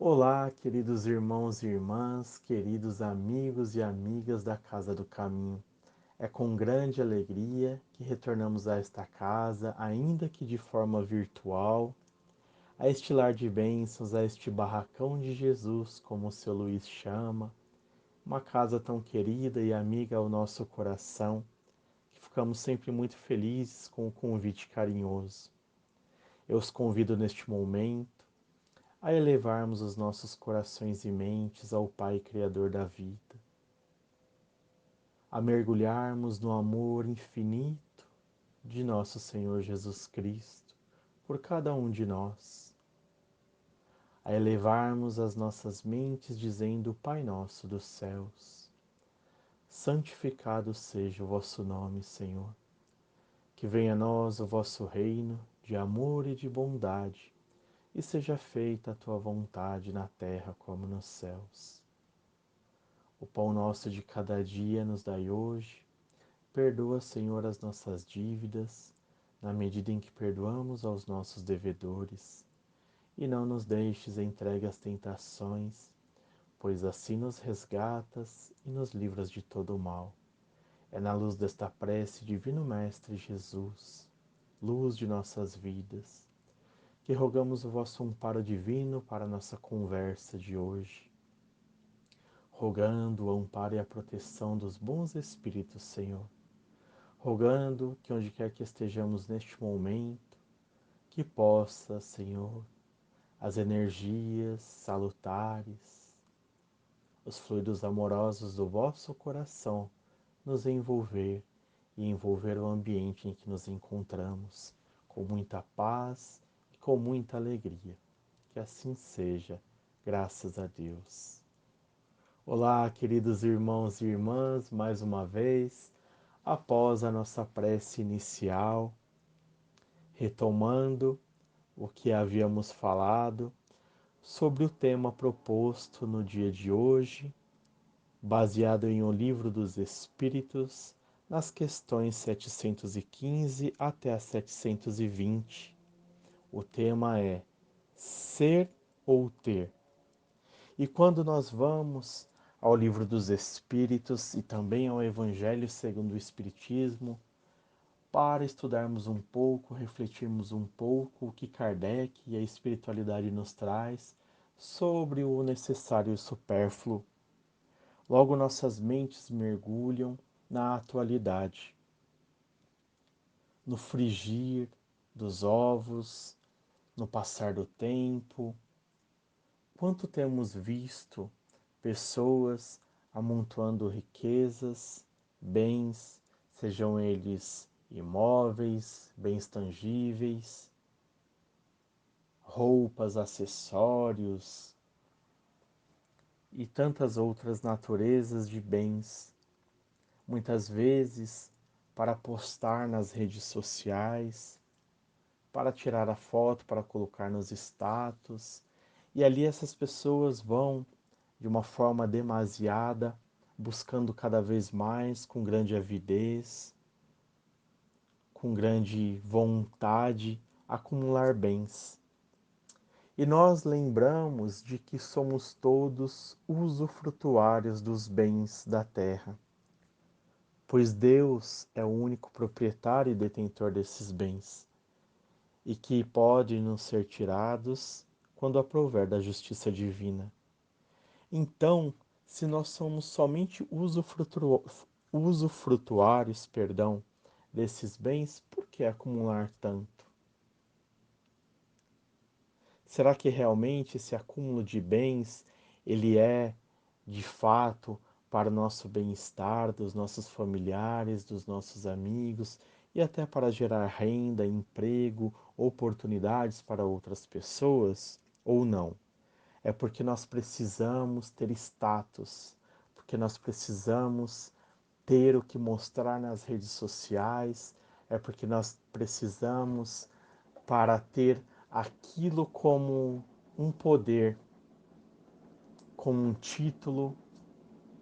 Olá, queridos irmãos e irmãs, queridos amigos e amigas da Casa do Caminho. É com grande alegria que retornamos a esta casa, ainda que de forma virtual, a este lar de bênçãos, a este barracão de Jesus, como o seu Luiz chama, uma casa tão querida e amiga ao nosso coração, que ficamos sempre muito felizes com o convite carinhoso. Eu os convido neste momento a elevarmos os nossos corações e mentes ao Pai Criador da vida, a mergulharmos no amor infinito de nosso Senhor Jesus Cristo por cada um de nós, a elevarmos as nossas mentes dizendo: Pai nosso dos céus, santificado seja o vosso nome, Senhor, que venha a nós o vosso reino de amor e de bondade, e seja feita a tua vontade na terra como nos céus. O pão nosso de cada dia nos dai hoje. Perdoa, Senhor, as nossas dívidas, na medida em que perdoamos aos nossos devedores. E não nos deixes entregue às tentações, pois assim nos resgatas e nos livras de todo o mal. É na luz desta prece, Divino Mestre Jesus, luz de nossas vidas, que rogamos o vosso amparo divino para a nossa conversa de hoje, rogando o amparo e a proteção dos bons espíritos, Senhor, rogando que onde quer que estejamos neste momento, que possa, Senhor, as energias salutares, os fluidos amorosos do vosso coração nos envolver e envolver o ambiente em que nos encontramos, com muita paz e com muita alegria. Que assim seja, graças a Deus. Olá, queridos irmãos e irmãs, mais uma vez, após a nossa prece inicial, retomando o que havíamos falado sobre o tema proposto no dia de hoje, baseado em O Livro dos Espíritos, nas questões 715 até a 720. O tema é Ser ou Ter. E quando nós vamos ao Livro dos Espíritos e também ao Evangelho segundo o Espiritismo, para estudarmos um pouco, refletirmos um pouco o que Kardec e a espiritualidade nos traz sobre o necessário e o supérfluo. Logo nossas mentes mergulham na atualidade, no frigir dos ovos, no passar do tempo. Quanto temos visto pessoas amontoando riquezas, bens, sejam eles imóveis, bens tangíveis, roupas, acessórios e tantas outras naturezas de bens, muitas vezes para postar nas redes sociais, para tirar a foto, para colocar nos status. E ali essas pessoas vão, de uma forma demasiada, buscando cada vez mais, com grande avidez, com grande vontade, acumular bens. E nós lembramos de que somos todos usufrutuários dos bens da terra, pois Deus é o único proprietário e detentor desses bens, e que podem nos ser tirados quando aprouver da justiça divina. Então, se nós somos somente usufrutuários, desses bens, por que acumular tanto? Será que realmente esse acúmulo de bens, ele é, de fato, para o nosso bem-estar, dos nossos familiares, dos nossos amigos, e até para gerar renda, emprego, oportunidades para outras pessoas, ou não? É porque nós precisamos ter status, porque nós precisamos ter o que mostrar nas redes sociais, é porque nós precisamos para ter aquilo como um poder, como um título,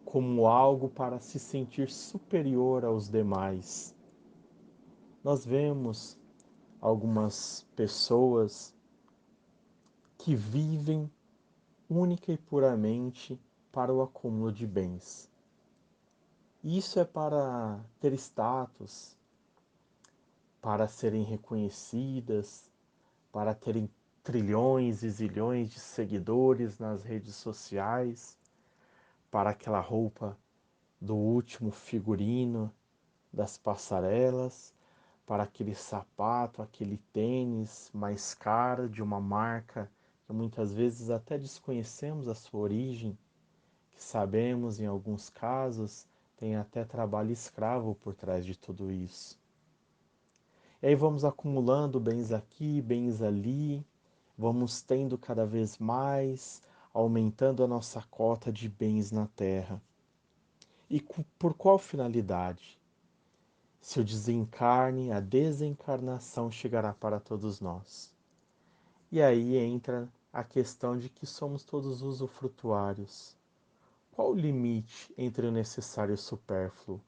como algo para se sentir superior aos demais. Nós vemos algumas pessoas que vivem única e puramente para o acúmulo de bens. Isso é para ter status, para serem reconhecidas, para terem trilhões e zilhões de seguidores nas redes sociais, para aquela roupa do último figurino das passarelas, para aquele sapato, aquele tênis mais caro de uma marca que muitas vezes até desconhecemos a sua origem, que sabemos em alguns casos tem até trabalho escravo por trás de tudo isso. E aí vamos acumulando bens aqui, bens ali, vamos tendo cada vez mais, aumentando a nossa cota de bens na Terra. E por qual finalidade? Se o desencarne, a desencarnação chegará para todos nós. E aí entra a questão de que somos todos usufrutuários. Qual o limite entre o necessário e o supérfluo?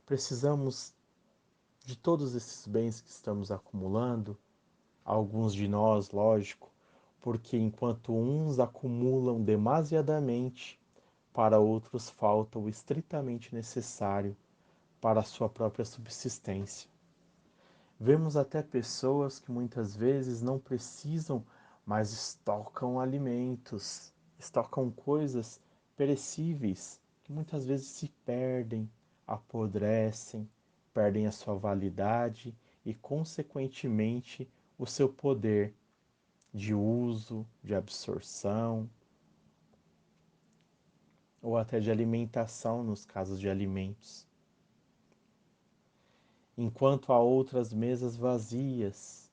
Precisamos de todos esses bens que estamos acumulando? Alguns de nós, lógico, porque enquanto uns acumulam demasiadamente, para outros falta o estritamente necessário para a sua própria subsistência. Vemos até pessoas que muitas vezes não precisam, mas estocam alimentos, estocam coisas perecíveis que muitas vezes se perdem, apodrecem, perdem a sua validade e, consequentemente, o seu poder de uso, de absorção ou até de alimentação nos casos de alimentos. Enquanto há outras mesas vazias,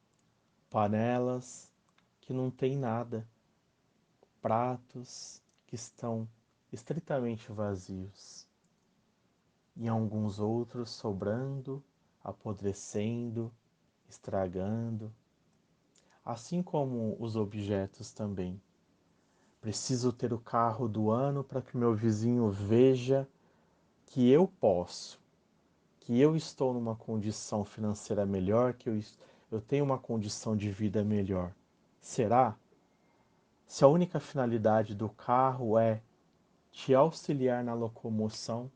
panelas que não têm nada, pratos que estão estritamente vazios, e alguns outros sobrando, apodrecendo, estragando, assim como os objetos também. Preciso ter o carro do ano para que meu vizinho veja que eu posso, que eu estou numa condição financeira melhor, que eu tenho uma condição de vida melhor. Será? Se a única finalidade do carro é te auxiliar na locomoção,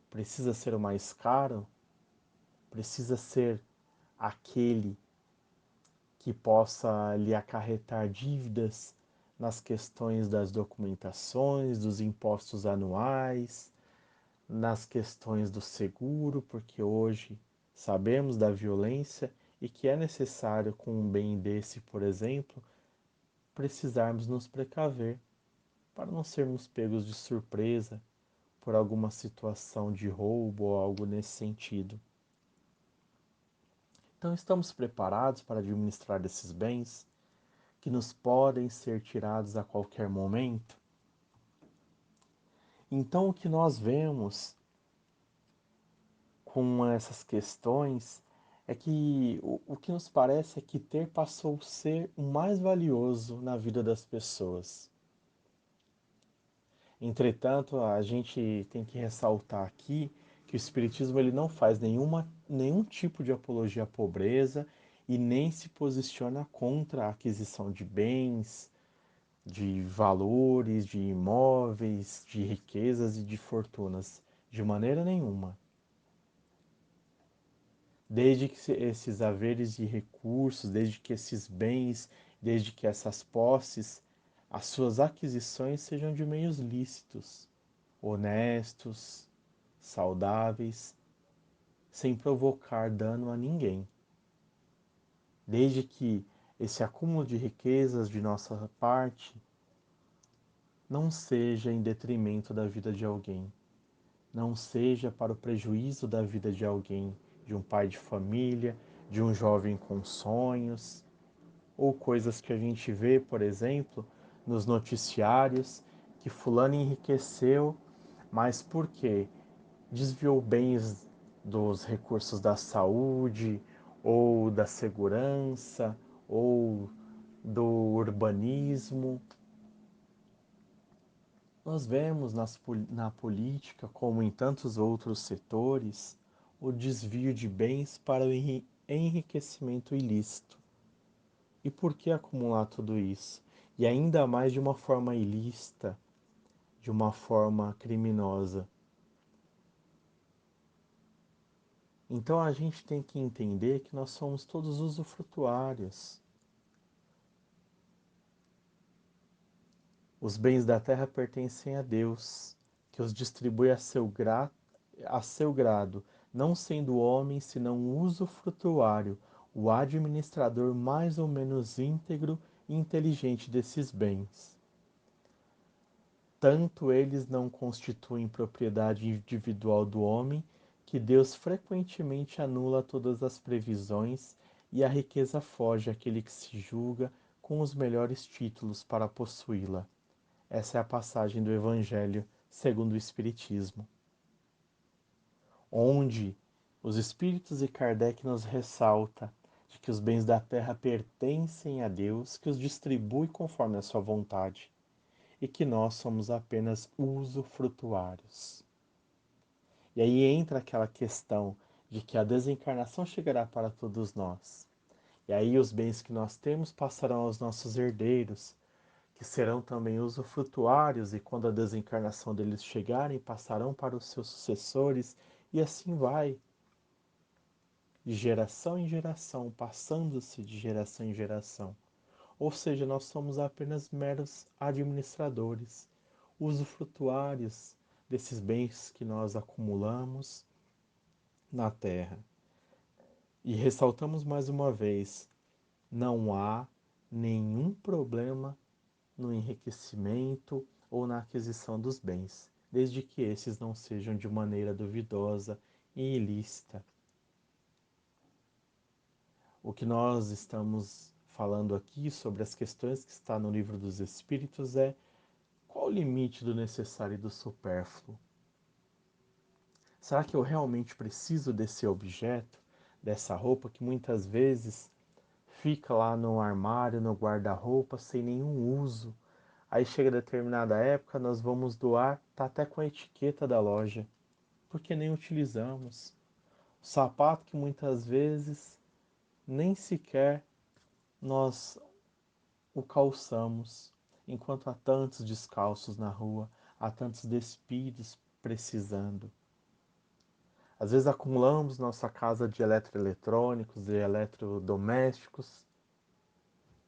precisa ser o mais caro? Precisa ser aquele que possa lhe acarretar dívidas nas questões das documentações, dos impostos anuais, nas questões do seguro, porque hoje sabemos da violência e que é necessário com um bem desse, por exemplo, precisarmos nos precaver para não sermos pegos de surpresa por alguma situação de roubo ou algo nesse sentido. Então, estamos preparados para administrar esses bens que nos podem ser tirados a qualquer momento? Então, o que nós vemos com essas questões é que o que nos parece é que ter passou a ser o mais valioso na vida das pessoas. Entretanto, a gente tem que ressaltar aqui que o Espiritismo ele não faz nenhum tipo de apologia à pobreza e nem se posiciona contra a aquisição de bens, de valores, de imóveis, de riquezas e de fortunas. De maneira nenhuma. Desde que esses haveres e recursos, desde que esses bens, desde que essas posses, as suas aquisições sejam de meios lícitos, honestos, saudáveis, sem provocar dano a ninguém. Desde que esse acúmulo de riquezas de nossa parte não seja em detrimento da vida de alguém, não seja para o prejuízo da vida de alguém, de um pai de família, de um jovem com sonhos, ou coisas que a gente vê, por exemplo, nos noticiários, que fulano enriqueceu, mas por quê? Desviou bens dos recursos da saúde, ou da segurança, ou do urbanismo. Nós vemos na política, como em tantos outros setores, o desvio de bens para o enriquecimento ilícito. E por que acumular tudo isso? e ainda mais de uma forma ilícita, de uma forma criminosa. Então a gente tem que entender que nós somos todos usufrutuários. Os bens da terra pertencem a Deus, que os distribui a seu grado, não sendo o homem senão um usufrutuário, o administrador mais ou menos íntegro e inteligente desses bens. Tanto eles não constituem propriedade individual do homem, que Deus frequentemente anula todas as previsões e a riqueza foge àquele que se julga com os melhores títulos para possuí-la. Essa é a passagem do Evangelho segundo o Espiritismo, onde os Espíritos e Kardec nos ressalta de que os bens da terra pertencem a Deus, que os distribui conforme a sua vontade, e que nós somos apenas usufrutuários. E aí entra aquela questão de que a desencarnação chegará para todos nós. E aí os bens que nós temos passarão aos nossos herdeiros, que serão também usufrutuários, e quando a desencarnação deles chegarem, passarão para os seus sucessores, e assim vai, de geração em geração, passando-se de geração em geração. Ou seja, nós somos apenas meros administradores, usufrutuários desses bens que nós acumulamos na Terra. E ressaltamos mais uma vez: não há nenhum problema no enriquecimento ou na aquisição dos bens, desde que esses não sejam de maneira duvidosa e ilícita. O que nós estamos falando aqui sobre as questões que está no Livro dos Espíritos é: qual o limite do necessário e do supérfluo? Será que eu realmente preciso desse objeto, dessa roupa que muitas vezes fica lá no armário, no guarda-roupa, sem nenhum uso? Aí chega determinada época, nós vamos doar, tá até com a etiqueta da loja, porque nem utilizamos. O sapato que muitas vezes nem sequer nós o calçamos, enquanto há tantos descalços na rua, há tantos despidos precisando. Às vezes acumulamos nossa casa de eletroeletrônicos e eletrodomésticos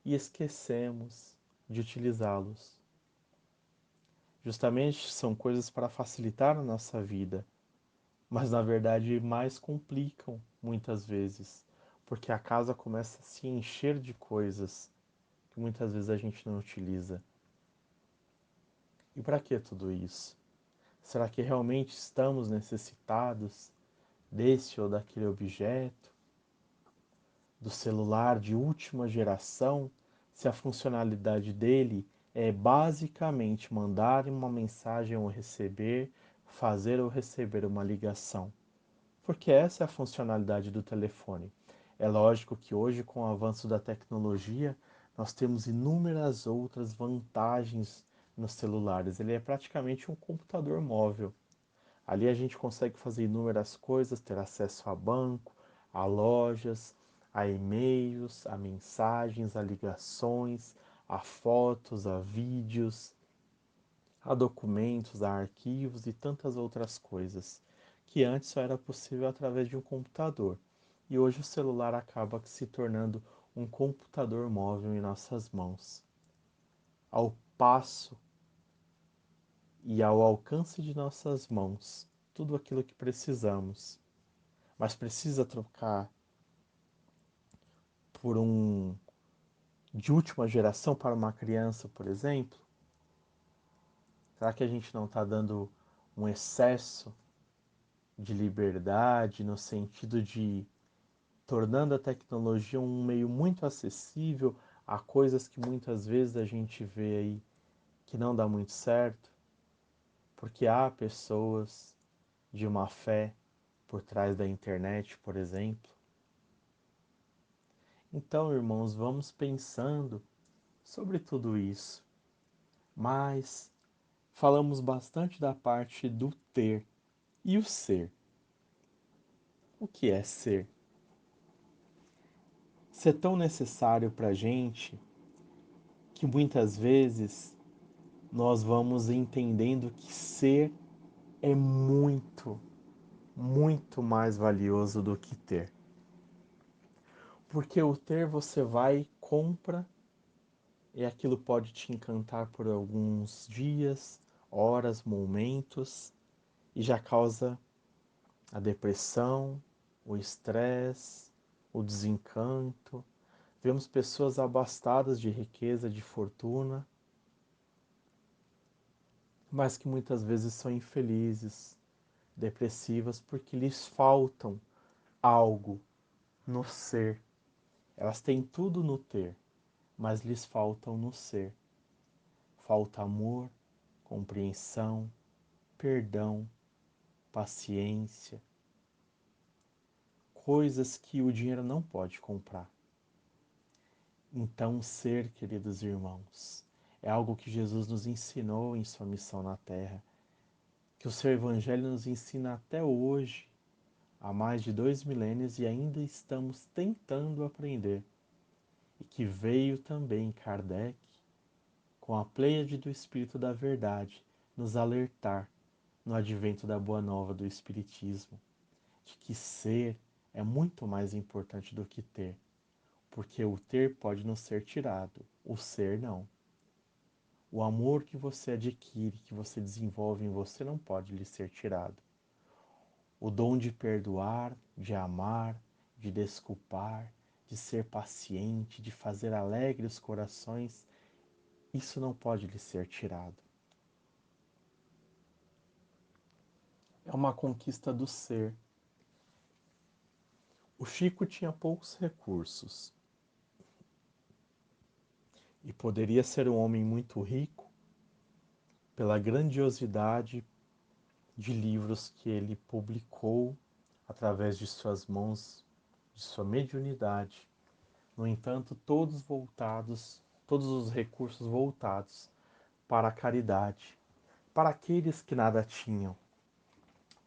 e esquecemos de utilizá-los. Justamente são coisas para facilitar a nossa vida, mas na verdade mais complicam muitas vezes, porque a casa começa a se encher de coisas que muitas vezes a gente não utiliza. E para que tudo isso? Será que realmente estamos necessitados desse ou daquele objeto? Do celular de última geração, se a funcionalidade dele é basicamente mandar uma mensagem ou receber, fazer ou receber uma ligação? Porque essa é a funcionalidade do telefone. É lógico que hoje, com o avanço da tecnologia, nós temos inúmeras outras vantagens nos celulares. Ele é praticamente um computador móvel. Ali a gente consegue fazer inúmeras coisas, ter acesso a banco, a lojas, a e-mails, a mensagens, a ligações, a fotos, a vídeos, a documentos, a arquivos e tantas outras coisas, que antes só era possível através de um computador. E hoje o celular acaba se tornando um computador móvel em nossas mãos. Ao passo e ao alcance de nossas mãos, tudo aquilo que precisamos. Mas precisa trocar por um de última geração para uma criança, por exemplo? Será que a gente não está dando um excesso de liberdade no sentido de tornando a tecnologia um meio muito acessível a coisas que muitas vezes a gente vê aí que não dá muito certo? Porque há pessoas de má fé por trás da internet, por exemplo. Então, irmãos, vamos pensando sobre tudo isso. Mas falamos bastante da parte do ter e o ser. O que é ser? Ser tão necessário para a gente que muitas vezes nós vamos entendendo que ser é muito, muito mais valioso do que ter. Porque o ter você vai, compra, e aquilo pode te encantar por alguns dias, horas, momentos, e já causa a depressão, o estresse, o desencanto. Vemos pessoas abastadas de riqueza, de fortuna, mas que muitas vezes são infelizes, depressivas, porque lhes faltam algo no ser. Elas têm tudo no ter, mas lhes faltam no ser. Falta amor, compreensão, perdão, paciência, coisas que o dinheiro não pode comprar. Então, ser, queridos irmãos, é algo que Jesus nos ensinou em sua missão na Terra, que o seu Evangelho nos ensina até hoje, há mais de 2 milênios, e ainda estamos tentando aprender. E que veio também Kardec, com a pleiade do Espírito da Verdade, nos alertar no advento da Boa Nova do Espiritismo, de que ser é muito mais importante do que ter, porque o ter pode nos ser tirado, o ser não. O amor que você adquire, que você desenvolve em você, não pode lhe ser tirado. O dom de perdoar, de amar, de desculpar, de ser paciente, de fazer alegre os corações, isso não pode lhe ser tirado. É uma conquista do ser. O Chico tinha poucos recursos e poderia ser um homem muito rico pela grandiosidade de livros que ele publicou através de suas mãos, de sua mediunidade. No entanto, todos os recursos voltados para a caridade, para aqueles que nada tinham,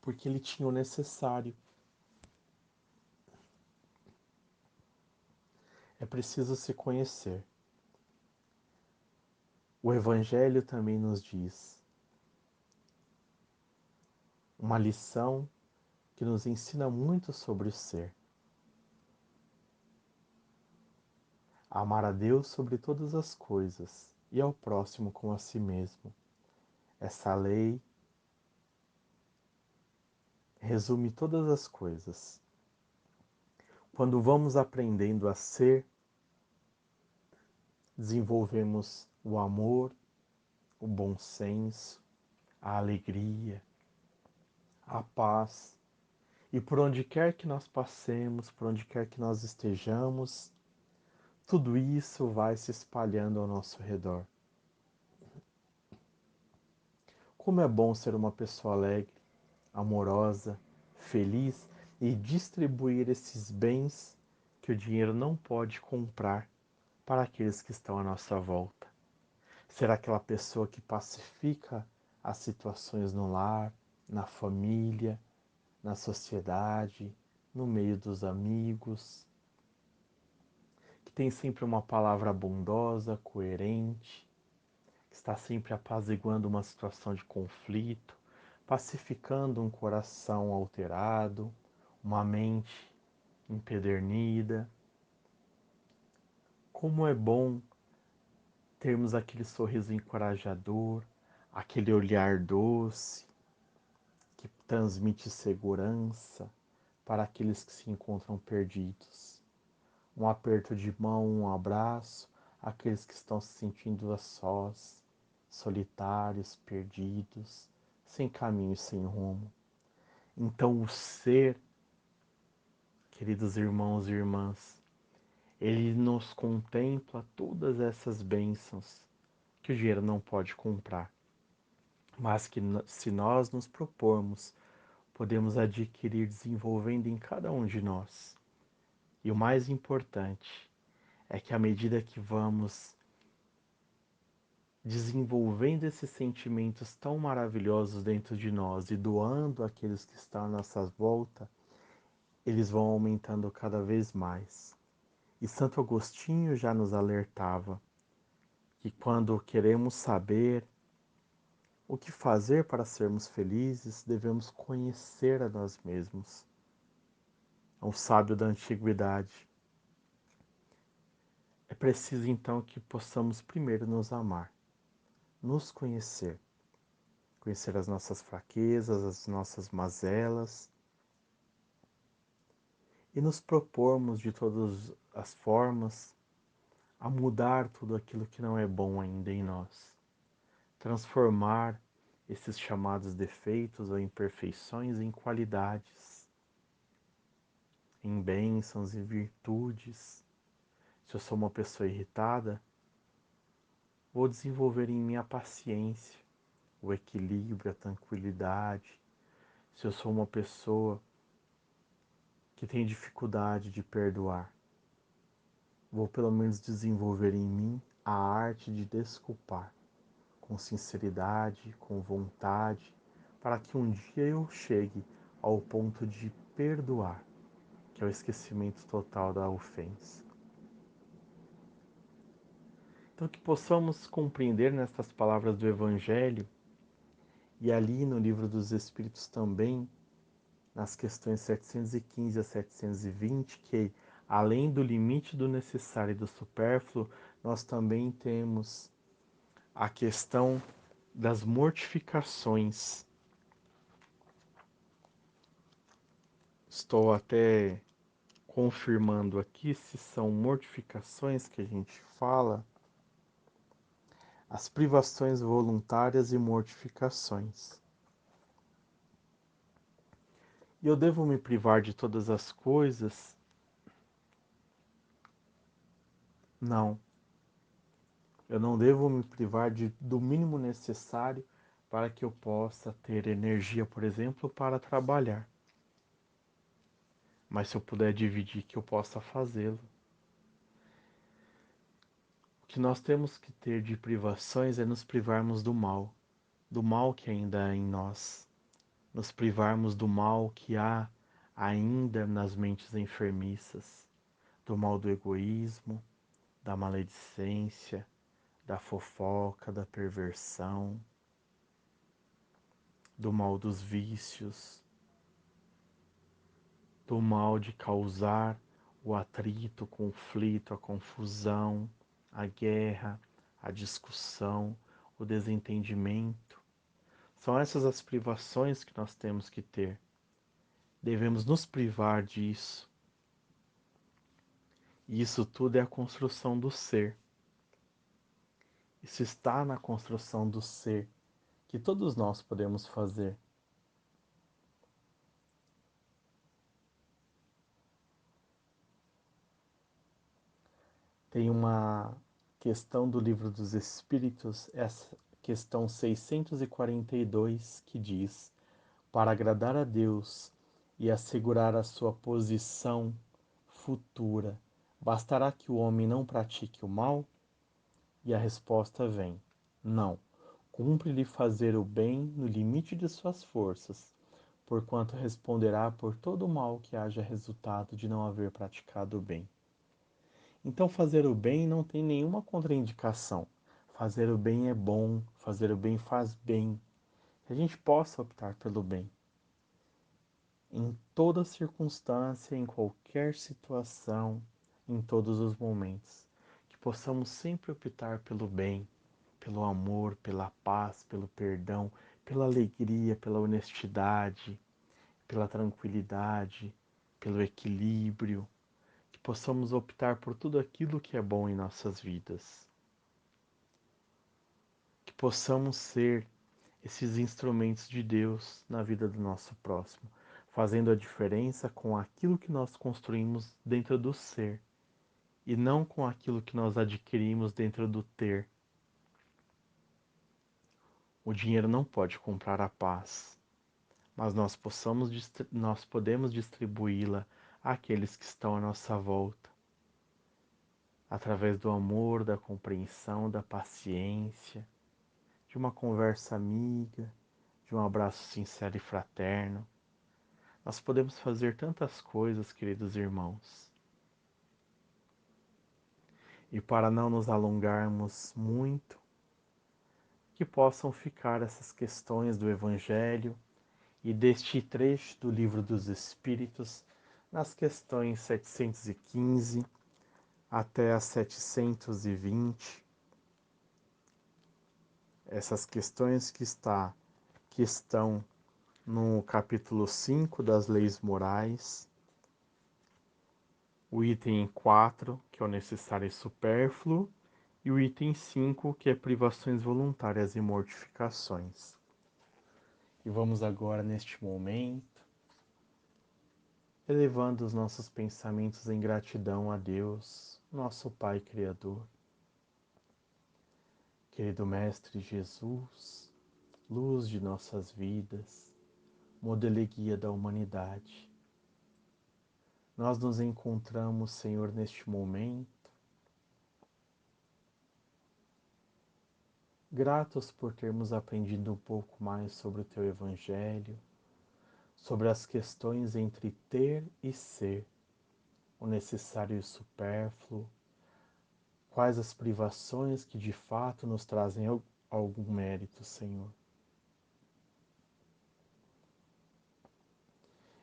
porque ele tinha o necessário. É preciso se conhecer. O Evangelho também nos diz uma lição que nos ensina muito sobre o ser. Amar a Deus sobre todas as coisas e ao próximo como a si mesmo. Essa lei resume todas as coisas. Quando vamos aprendendo a ser, desenvolvemos o amor, o bom senso, a alegria, a paz. E por onde quer que nós passemos, por onde quer que nós estejamos, tudo isso vai se espalhando ao nosso redor. Como é bom ser uma pessoa alegre, amorosa, feliz e distribuir esses bens que o dinheiro não pode comprar para aqueles que estão à nossa volta. Ser aquela pessoa que pacifica as situações no lar, na família, na sociedade, no meio dos amigos, que tem sempre uma palavra bondosa, coerente, que está sempre apaziguando uma situação de conflito, pacificando um coração alterado, uma mente empedernida. Como é bom termos aquele sorriso encorajador, aquele olhar doce que transmite segurança para aqueles que se encontram perdidos. Um aperto de mão, um abraço àqueles que estão se sentindo a sós, solitários, perdidos, sem caminho e sem rumo. Então o ser, queridos irmãos e irmãs, ele nos contempla todas essas bênçãos que o dinheiro não pode comprar, mas que se nós nos propormos, podemos adquirir desenvolvendo em cada um de nós. E o mais importante é que à medida que vamos desenvolvendo esses sentimentos tão maravilhosos dentro de nós e doando àqueles que estão à nossa volta, eles vão aumentando cada vez mais. E Santo Agostinho já nos alertava que quando queremos saber o que fazer para sermos felizes, devemos conhecer a nós mesmos. É um sábio da antiguidade. É preciso então que possamos primeiro nos amar, nos conhecer, conhecer as nossas fraquezas, as nossas mazelas e nos propormos de todas as formas a mudar tudo aquilo que não é bom ainda em nós, transformar esses chamados defeitos ou imperfeições em qualidades, em bênçãos e virtudes. Se eu sou uma pessoa irritada, vou desenvolver em mim a paciência, o equilíbrio, a tranquilidade. Se eu sou uma pessoa que tem dificuldade de perdoar, vou pelo menos desenvolver em mim a arte de desculpar, com sinceridade, com vontade, para que um dia eu chegue ao ponto de perdoar, que é o esquecimento total da ofensa. Então, que possamos compreender nestas palavras do Evangelho e ali no Livro dos Espíritos também, nas questões 715 a 720, que além do limite do necessário e do supérfluo, nós também temos a questão das mortificações. Estou até confirmando aqui se são mortificações que a gente fala, as privações voluntárias e mortificações. E eu devo me privar de todas as coisas? Não. Eu não devo me privar do mínimo necessário para que eu possa ter energia, por exemplo, para trabalhar. Mas se eu puder dividir, que eu possa fazê-lo. O que nós temos que ter de privações é nos privarmos do mal que ainda há em nós, nos privarmos do mal que há ainda nas mentes enfermiças, do mal do egoísmo, da maledicência, da fofoca, da perversão, do mal dos vícios, do mal de causar o atrito, o conflito, a confusão, a guerra, a discussão, o desentendimento. São essas as privações que nós temos que ter. Devemos nos privar disso. E isso tudo é a construção do ser. Isso está na construção do ser, que todos nós podemos fazer. Tem uma questão do Livro dos Espíritos, essa questão 642, que diz: para agradar a Deus e assegurar a sua posição futura, bastará que o homem não pratique o mal? E a resposta vem: não. Cumpre-lhe fazer o bem no limite de suas forças, porquanto responderá por todo o mal que haja resultado de não haver praticado o bem. Então, fazer o bem não tem nenhuma contraindicação. Fazer o bem é bom, fazer o bem faz bem. Que a gente possa optar pelo bem. Em toda circunstância, em qualquer situação, em todos os momentos. Que possamos sempre optar pelo bem, pelo amor, pela paz, pelo perdão, pela alegria, pela honestidade, pela tranquilidade, pelo equilíbrio, que possamos optar por tudo aquilo que é bom em nossas vidas, que possamos ser esses instrumentos de Deus na vida do nosso próximo, fazendo a diferença com aquilo que nós construímos dentro do ser e não com aquilo que nós adquirimos dentro do ter. O dinheiro não pode comprar a paz, mas nós podemos distribuí-la àqueles que estão à nossa volta, através do amor, da compreensão, da paciência, de uma conversa amiga, de um abraço sincero e fraterno. Nós podemos fazer tantas coisas, queridos irmãos. E para não nos alongarmos muito, que possam ficar essas questões do Evangelho e deste trecho do Livro dos Espíritos nas questões 715 até as 720. Essas questões que estão no capítulo 5 das Leis Morais, o item 4, que é o necessário e supérfluo, e o item 5, que é privações voluntárias e mortificações. E vamos agora, neste momento, elevando os nossos pensamentos em gratidão a Deus, nosso Pai Criador. Querido Mestre Jesus, luz de nossas vidas, modelo e guia da humanidade, nós nos encontramos, Senhor, neste momento, gratos por termos aprendido um pouco mais sobre o Teu Evangelho, sobre as questões entre ter e ser, o necessário e o supérfluo, quais as privações que de fato nos trazem algum mérito, Senhor.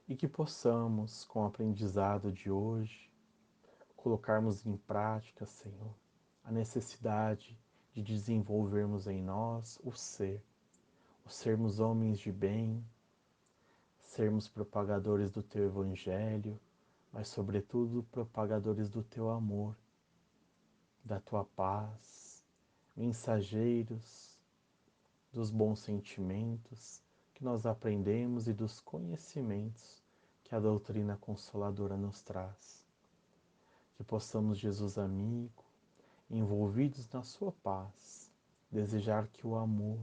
E que possamos, com o aprendizado de hoje, colocarmos em prática, Senhor, a necessidade de desenvolvermos em nós o sermos homens de bem, sermos propagadores do Teu Evangelho, mas, sobretudo, propagadores do Teu amor, da Tua paz, mensageiros dos bons sentimentos que nós aprendemos e dos conhecimentos que a doutrina consoladora nos traz. Que possamos, Jesus amigo, envolvidos na sua paz, desejar que o amor,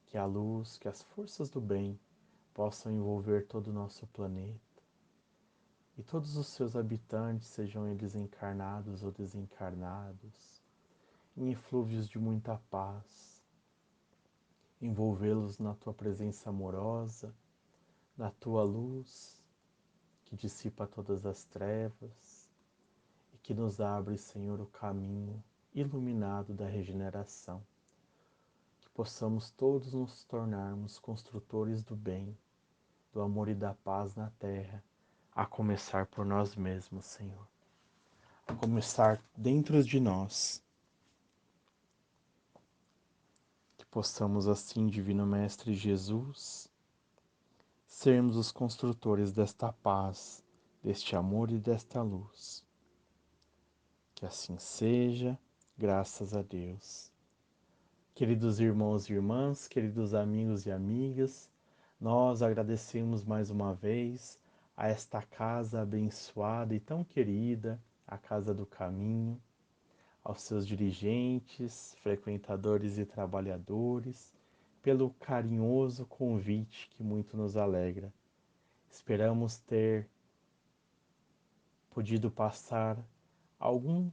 que a luz, que as forças do bem possam envolver todo o nosso planeta e todos os seus habitantes, sejam eles encarnados ou desencarnados, em eflúvios de muita paz, envolvê-los na tua presença amorosa, na tua luz, que dissipa todas as trevas e que nos abre, Senhor, o caminho iluminado da regeneração. Que possamos todos nos tornarmos construtores do bem, do amor e da paz na terra, a começar por nós mesmos, Senhor. A começar dentro de nós. Que possamos assim, Divino Mestre Jesus, sermos os construtores desta paz, deste amor e desta luz. Que assim seja, graças a Deus. Queridos irmãos e irmãs, queridos amigos e amigas, nós agradecemos mais uma vez a esta casa abençoada e tão querida, a Casa do Caminho, aos seus dirigentes, frequentadores e trabalhadores, pelo carinhoso convite que muito nos alegra. Esperamos ter podido passar algum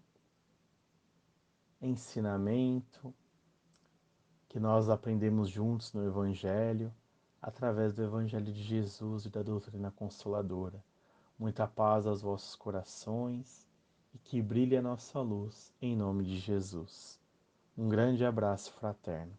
ensinamento que nós aprendemos juntos no Evangelho, através do Evangelho de Jesus e da doutrina consoladora. Muita paz aos vossos corações e que brilhe a nossa luz, em nome de Jesus. Um grande abraço fraterno.